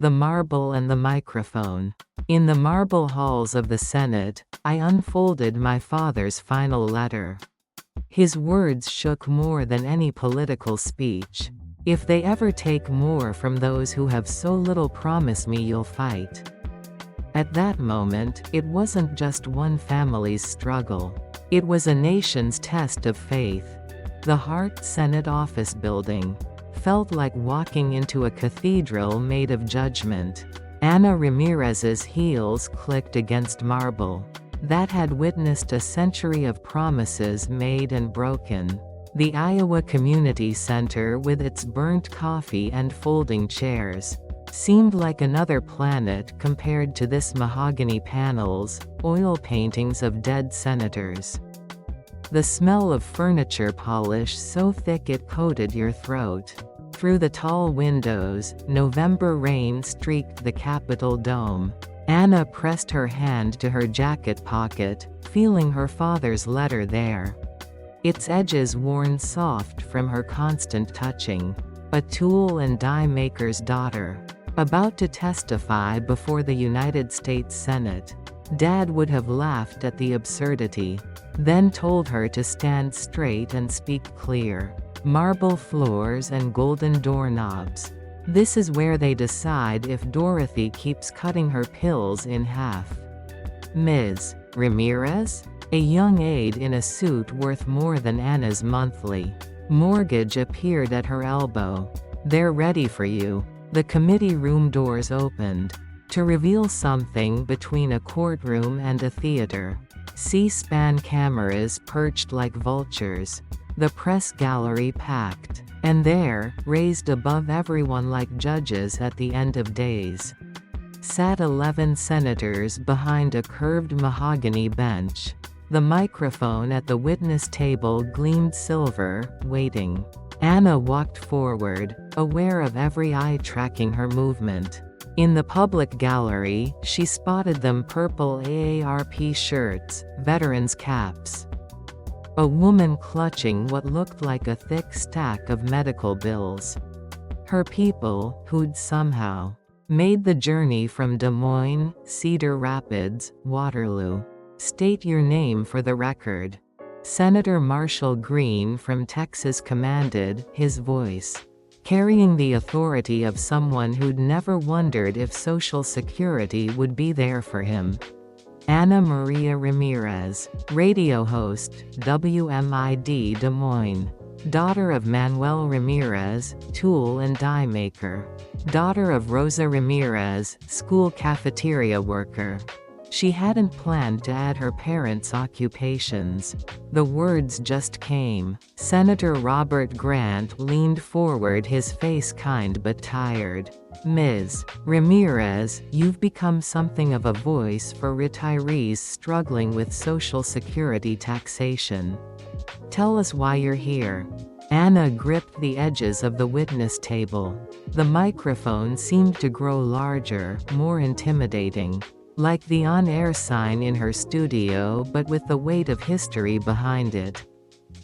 The Marble and the Microphone. In the marble halls of the Senate, I unfolded my father's final letter. His words shook more than any political speech. If they ever take more from those who have so little, promise me you'll fight. At that moment, it wasn't just one family's struggle. It was a nation's test of faith. The Hart Senate office building felt like walking into a cathedral made of judgment. Ana Ramirez's heels clicked against marble that had witnessed a century of promises made and broken. The Iowa Community Center, with its burnt coffee and folding chairs, seemed like another planet compared to this. Mahogany panels, oil paintings of dead senators. The smell of furniture polish so thick it coated your throat. Through the tall windows, November rain streaked the Capitol dome. Ana pressed her hand to her jacket pocket, feeling her father's letter there. Its edges worn soft from her constant touching. A tool and die maker's daughter. About to testify before the United States Senate. Dad would have laughed at the absurdity, then told her to stand straight and speak clear. Marble floors and golden doorknobs. This is where they decide if Dorothy keeps cutting her pills in half. Ms. Ramirez? A young aide in a suit worth more than Ana's monthly mortgage appeared at her elbow. They're ready for you. The committee room doors opened to reveal something between a courtroom and a theater. C-SPAN cameras perched like vultures. The press gallery packed. And there, raised above everyone like judges at the end of days, sat 11 senators behind a curved mahogany bench. The microphone at the witness table gleamed silver, waiting. Ana walked forward, aware of every eye tracking her movement. In the public gallery, she spotted them purple AARP shirts, veterans' caps. A woman clutching what looked like a thick stack of medical bills. Her people, who'd somehow made the journey from Des Moines, Cedar Rapids, Waterloo. State your name for the record. Senator Marshall Green from Texas commanded, his voice carrying the authority of someone who'd never wondered if Social Security would be there for him. Ana Maria Ramirez, radio host, WMID Des Moines. Daughter of Manuel Ramirez, tool and die maker. Daughter of Rosa Ramirez, school cafeteria worker. She hadn't planned to add her parents' occupations. The words just came. Senator Robert Grant leaned forward, his face kind but tired. Ms. Ramirez, you've become something of a voice for retirees struggling with Social Security taxation. Tell us why you're here. Ana gripped the edges of the witness table. The microphone seemed to grow larger, more intimidating. Like the on-air sign in her studio, but with the weight of history behind it.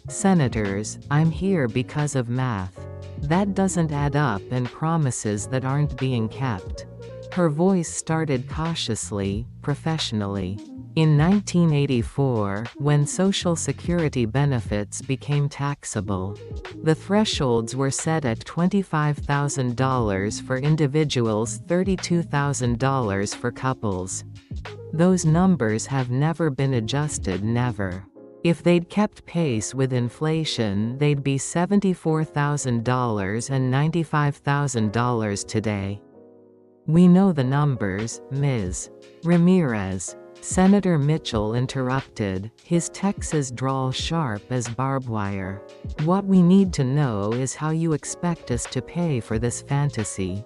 Senators, I'm here because of math. That doesn't add up, and promises that aren't being kept. Her voice started cautiously, professionally. In 1984, when Social Security benefits became taxable, the thresholds were set at $25,000 for individuals, $32,000 for couples. Those numbers have never been adjusted, never. If they'd kept pace with inflation, they'd be $74,000 and $95,000 today. We know the numbers, Ms. Ramirez. Senator Mitchell interrupted, his Texas drawl sharp as barbed wire. What we need to know is how you expect us to pay for this fantasy.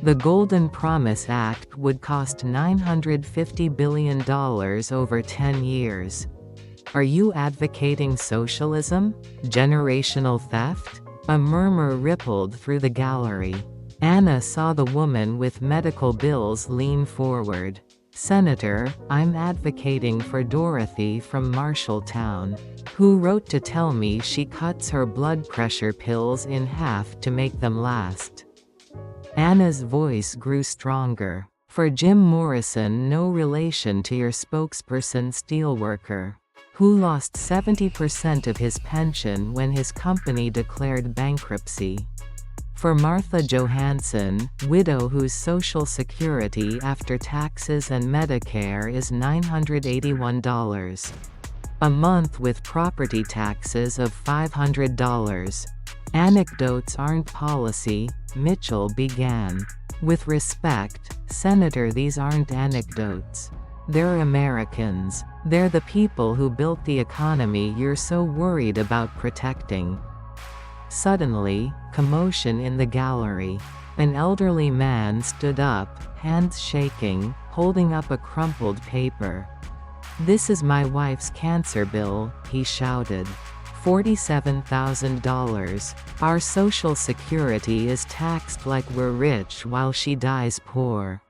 The Golden Promise Act would cost $950 billion over 10 years. Are you advocating socialism? Generational theft? A murmur rippled through the gallery. Ana saw the woman with medical bills lean forward. Senator, I'm advocating for Dorothy from Marshalltown, who wrote to tell me she cuts her blood pressure pills in half to make them last. Anna's voice grew stronger. For Jim Morrison, no relation to your spokesperson steelworker, who lost 70% of his pension when his company declared bankruptcy. For Martha Johansson, widow whose Social Security after taxes and Medicare is $981 a month with property taxes of $500. Anecdotes aren't policy, Mitchell began. With respect, Senator, these aren't anecdotes. They're Americans. They're the people who built the economy you're so worried about protecting. Suddenly, commotion in the gallery. An elderly man stood up, hands shaking, holding up a crumpled paper. "This is my wife's cancer bill," he shouted. $47,000. Our Social Security is taxed like we're rich while she dies poor.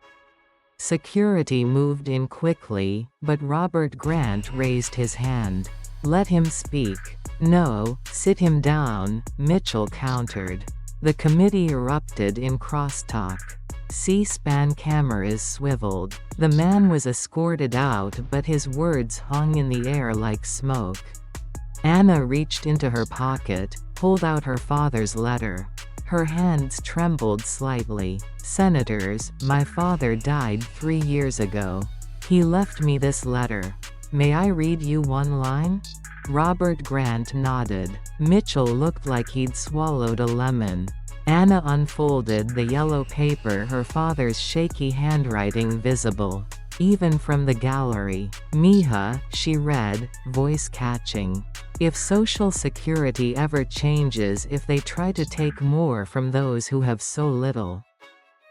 Security moved in quickly, but Robert Grant raised his hand. "Let him speak." "No, sit him down," Mitchell countered. The committee erupted in crosstalk. C-SPAN cameras swiveled. The man was escorted out, but his words hung in the air like smoke. Anna reached into her pocket, pulled out her father's letter. Her hands trembled slightly. "Senators, my father died 3 years ago. He left me this letter. May I read you one line?" Robert Grant nodded. Mitchell looked like he'd swallowed a lemon. Anna unfolded the yellow paper, her father's shaky handwriting visible, even from the gallery. "Mija," she read, voice catching. "If Social Security ever changes, if they try to take more from those who have so little,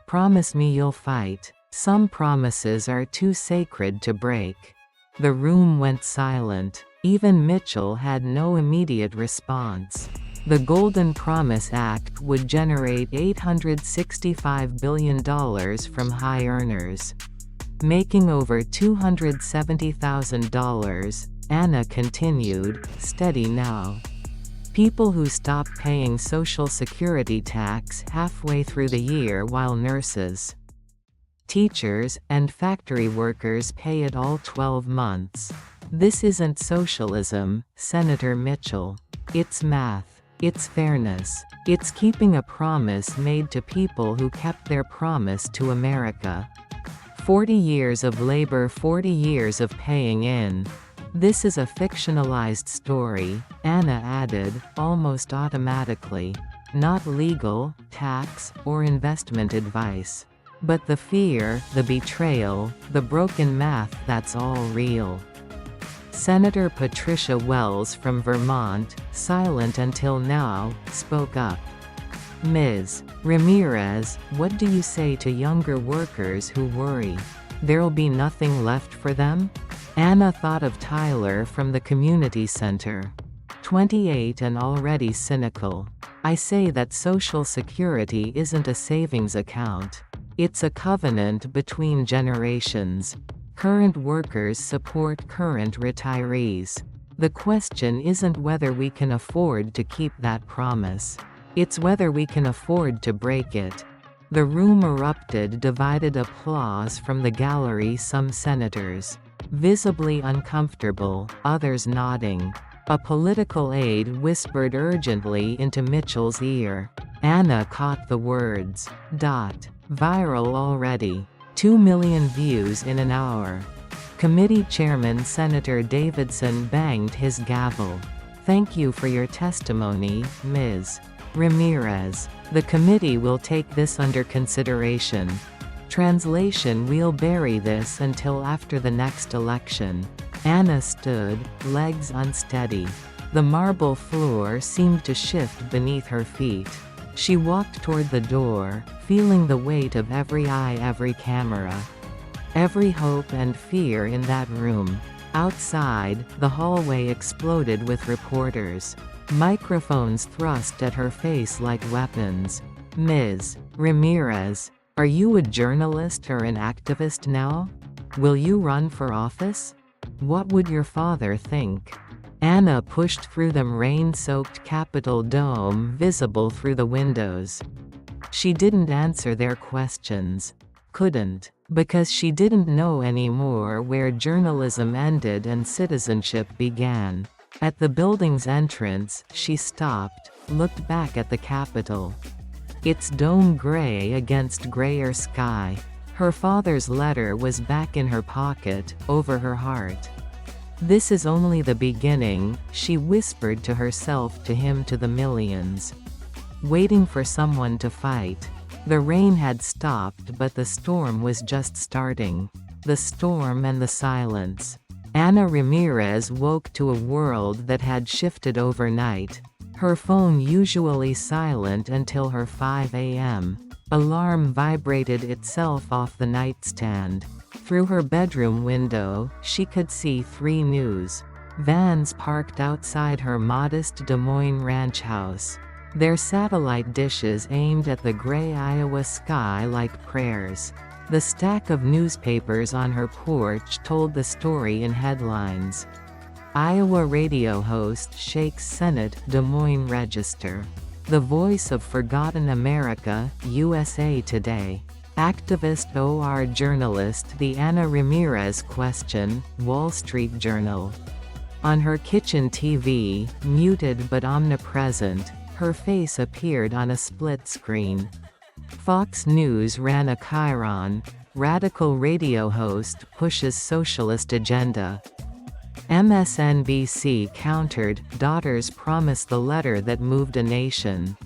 promise me you'll fight. Some promises are too sacred to break." The room went silent. Even Mitchell had no immediate response. The Golden Promise Act would generate $865 billion from high earners, making over $270,000. Anna continued, "Steady now. People who stop paying Social Security tax halfway through the year while nurses, teachers, and factory workers pay it all 12 months. This isn't socialism, Senator Mitchell. It's math. It's fairness. It's keeping a promise made to people who kept their promise to America. 40 years of labor, 40 years of paying in. This is a fictionalized story," Anna added, almost automatically. "Not legal, tax, or investment advice. But the fear, the betrayal, the broken math, that's all real." Senator Patricia Wells from Vermont, silent until now, spoke up. "Ms. Ramirez, what do you say to younger workers who worry there'll be nothing left for them?" Anna thought of Tyler from the community center. 28 and already cynical. "I say that Social Security isn't a savings account. It's a covenant between generations. Current workers support current retirees. The question isn't whether we can afford to keep that promise. It's whether we can afford to break it." The room erupted, divided applause from the gallery, some senators visibly uncomfortable, others nodding. A political aide whispered urgently into Mitchell's ear. Anna caught the words. Viral already. 2 million views in an hour. Committee Chairman Senator Davidson banged his gavel. "Thank you for your testimony, Ms. Ramirez. The committee will take this under consideration. Translation: we'll bury this until after the next election." Anna stood, legs unsteady. The marble floor seemed to shift beneath her feet. She walked toward the door, feeling the weight of every eye, every camera, every hope and fear in that room. Outside, the hallway exploded with reporters. Microphones thrust at her face like weapons. "Ms. Ramirez, are you a journalist or an activist now? Will you run for office? What would your father think?" Anna pushed through them, rain-soaked Capitol dome visible through the windows. She didn't answer their questions. Couldn't. Because she didn't know anymore where journalism ended and citizenship began. At the building's entrance, she stopped, looked back at the Capitol. Its dome gray against grayer sky. Her father's letter was back in her pocket, over her heart. "This is only the beginning," she whispered to herself, to him, to the millions. Waiting for someone to fight. The rain had stopped, but the storm was just starting. The storm and the silence. Ana Ramirez woke to a world that had shifted overnight. Her phone usually silent until her 5 a.m. alarm vibrated itself off the nightstand. Through her bedroom window, she could see 3 news vans parked outside her modest Des Moines ranch house. Their satellite dishes aimed at the gray Iowa sky like prayers. The stack of newspapers on her porch told the story in headlines. Iowa radio host shakes Senate, Des Moines Register. The voice of forgotten America, USA Today. Activist OR journalist The Ana Ramirez Question, Wall Street Journal. On her kitchen TV, muted but omnipresent, her face appeared on a split screen. Fox News ran a chyron. Radical radio host pushes socialist agenda. MSNBC countered, daughters promise the letter that moved a nation.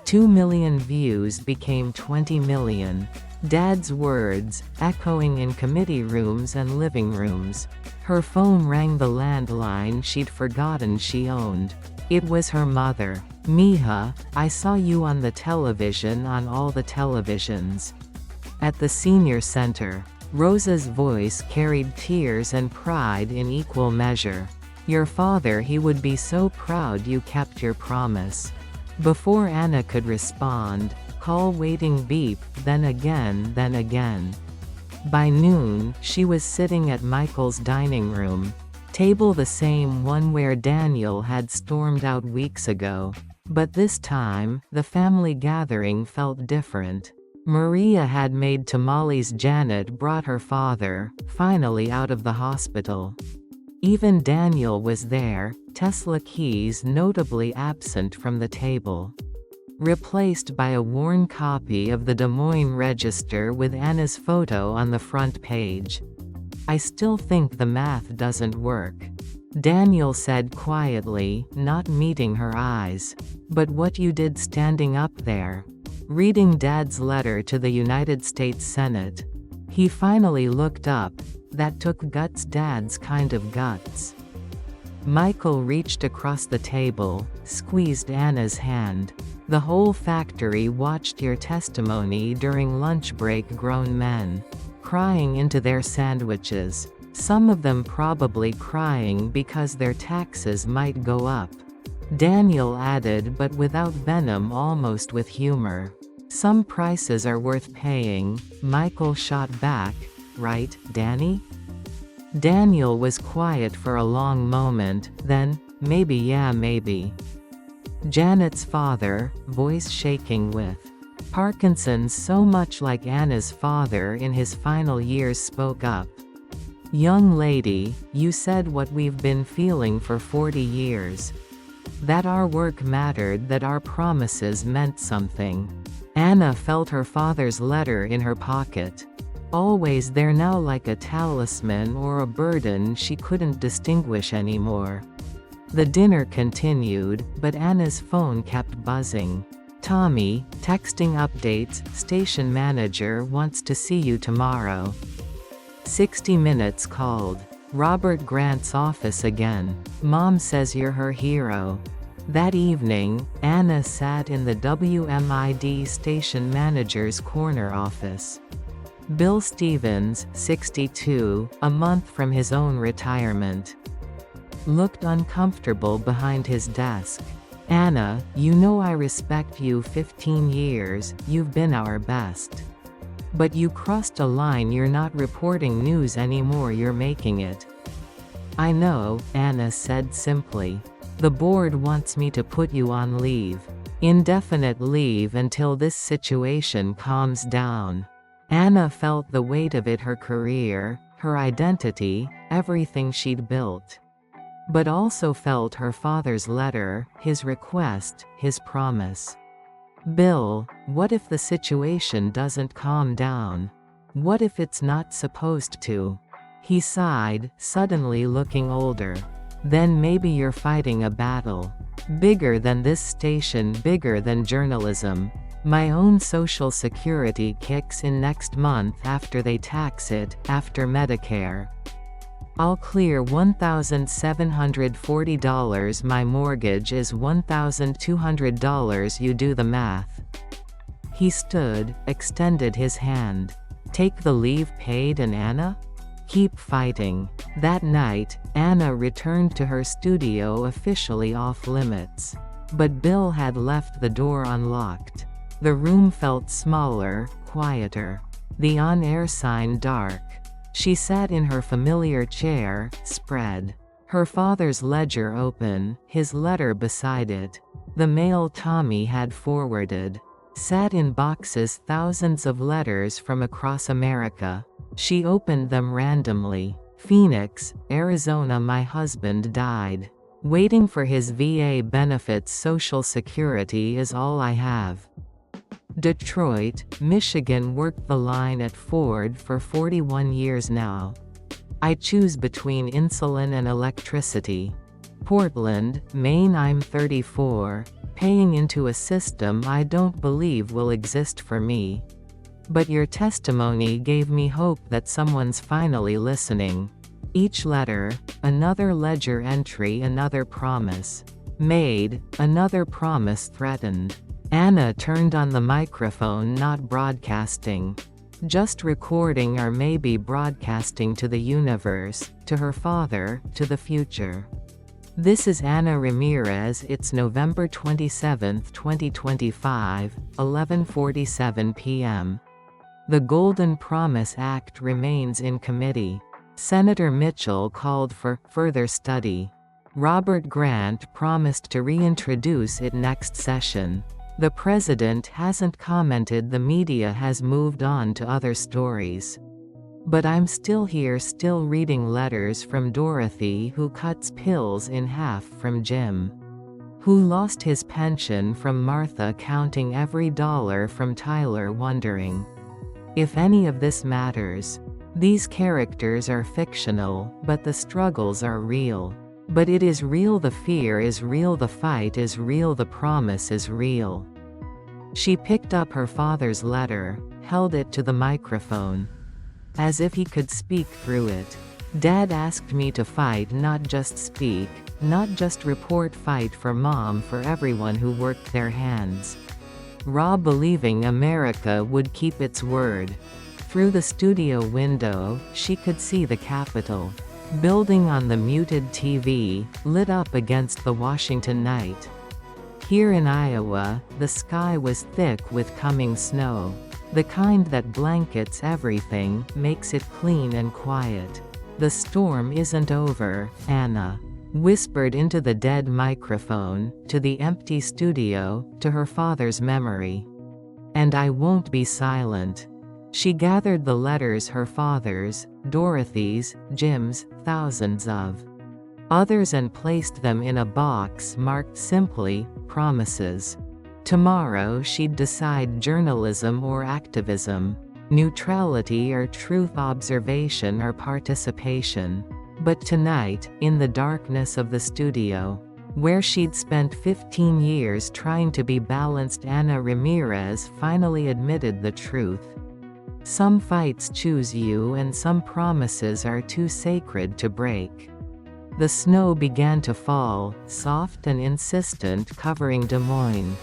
2 million views became 20 million. Dad's words, echoing in committee rooms and living rooms. Her phone rang the landline she'd forgotten she owned. It was her mother. "Mija, I saw you on the television, on all the televisions." At the senior center, Rosa's voice carried tears and pride in equal measure. "Your father, he would be so proud you kept your promise." Before Ana could respond, call waiting beep, then again, then again. By noon, she was sitting at Michael's dining room. Table the same one where Daniel had stormed out weeks ago. But this time, the family gathering felt different. Maria had made tamales. Janet brought her father, finally out of the hospital. Even Daniel was there, Tesla keys notably absent from the table. Replaced by a worn copy of the Des Moines Register with Ana's photo on the front page. "I still think the math doesn't work," Daniel said quietly, not meeting her eyes. "But what you did standing up there, reading Dad's letter to the United States Senate." He finally looked up. That took guts, Dad's kind of guts. Michael reached across the table, squeezed Ana's hand. "The whole factory watched your testimony during lunch break. Grown men crying into their sandwiches. Some of them probably crying because their taxes might go up." Daniel added, but without venom, almost with humor. "Some prices are worth paying." Michael shot back, "Right, Danny?" Daniel was quiet for a long moment, then, "Maybe, yeah, maybe." Janet's father, voice shaking with Parkinson's, so much like Ana's father in his final years, spoke up. "Young lady, you said what we've been feeling for 40 years. That our work mattered, that our promises meant something." Ana felt her father's letter in her pocket. Always there now, like a talisman or a burden she couldn't distinguish anymore. The dinner continued, but Ana's phone kept buzzing. "Tommy, texting updates, station manager wants to see you tomorrow." 60 Minutes called. Robert Grant's office again. "Mom says you're her hero." That evening, Ana sat in the WMID station manager's corner office. Bill Stevens, 62, a month from his own retirement, looked uncomfortable behind his desk. "Ana, you know I respect you. 15 years, you've been our best. But you crossed a line. You're not reporting news anymore, you're making it." "I know," Ana said simply. "The board wants me to put you on leave." Indefinite leave until this situation calms down. Anna felt the weight of it, her career, her identity, everything she'd built. But also felt her father's letter, his request, his promise. Bill, what if the situation doesn't calm down? What if it's not supposed to? He sighed, suddenly looking older. Then maybe you're fighting a battle. Bigger than this station, bigger than journalism. My own Social Security kicks in next month after they tax it, after Medicare. I'll clear $1,740. My mortgage is $1,200. You do the math. He stood, extended his hand. Take the leave paid and Anna? Keep fighting. That night, Anna returned to her studio officially off limits. But Bill had left the door unlocked. The room felt smaller, quieter. The on-air sign dark. She sat in her familiar chair, spread. Her father's ledger open, his letter beside it. The mail Tommy had forwarded. Sat in boxes, thousands of letters from across America. She opened them randomly. Phoenix, Arizona. My husband died. Waiting for his VA benefits. Social Security is all I have. Detroit, Michigan. Worked the line at Ford for 41 years now. I choose between insulin and electricity. Portland, Maine. I'm 34, paying into a system I don't believe will exist for me. But your testimony gave me hope that someone's finally listening. Each letter, another ledger entry, another promise made, another promise threatened. Anna turned on the microphone, not broadcasting. Just recording, or maybe broadcasting to the universe, to her father, to the future. This is Anna Ramirez. It's November 27, 2025, 11:47 p.m. The Golden Promise Act remains in committee. Senator Mitchell called for further study. Robert Grant promised to reintroduce it next session. The president hasn't commented. The media has moved on to other stories. But I'm still here, still reading letters from Dorothy, who cuts pills in half, from Jim, who lost his pension, from Martha, counting every dollar, from Tyler, wondering if any of this matters. These characters are fictional, but the struggles are real. But it is real. The fear is real. The fight is real. The promise is real. She picked up her father's letter, held it to the microphone, as if he could speak through it. Dad asked me to fight, not just speak, not just report. Fight for Mom, for everyone who worked their hands raw, believing America would keep its word. Through the studio window, she could see the Capitol building on the muted TV, lit up against the Washington night. Here in Iowa, the sky was thick with coming snow. The kind that blankets everything, makes it clean and quiet. The storm isn't over, Anna whispered into the dead microphone, to the empty studio, to her father's memory. And I won't be silent. She gathered the letters, her father's, Dorothy's, Jim's, thousands of others, and placed them in a box marked simply, promises. Tomorrow she'd decide journalism or activism, neutrality or truth, observation or participation. But tonight, in the darkness of the studio, where she'd spent 15 years trying to be balanced, Anna Ramirez finally admitted the truth. Some fights choose you, and some promises are too sacred to break. The snow began to fall, soft and insistent, covering Des Moines.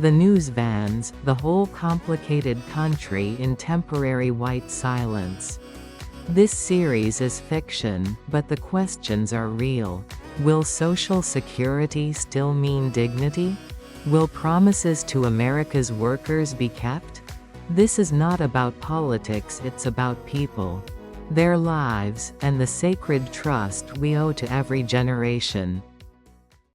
The news vans, the whole complicated country in temporary white silence. This series is fiction, but the questions are real. Will Social Security still mean dignity? Will promises to America's workers be kept? This is not about politics, it's about people, their lives, and the sacred trust we owe to every generation.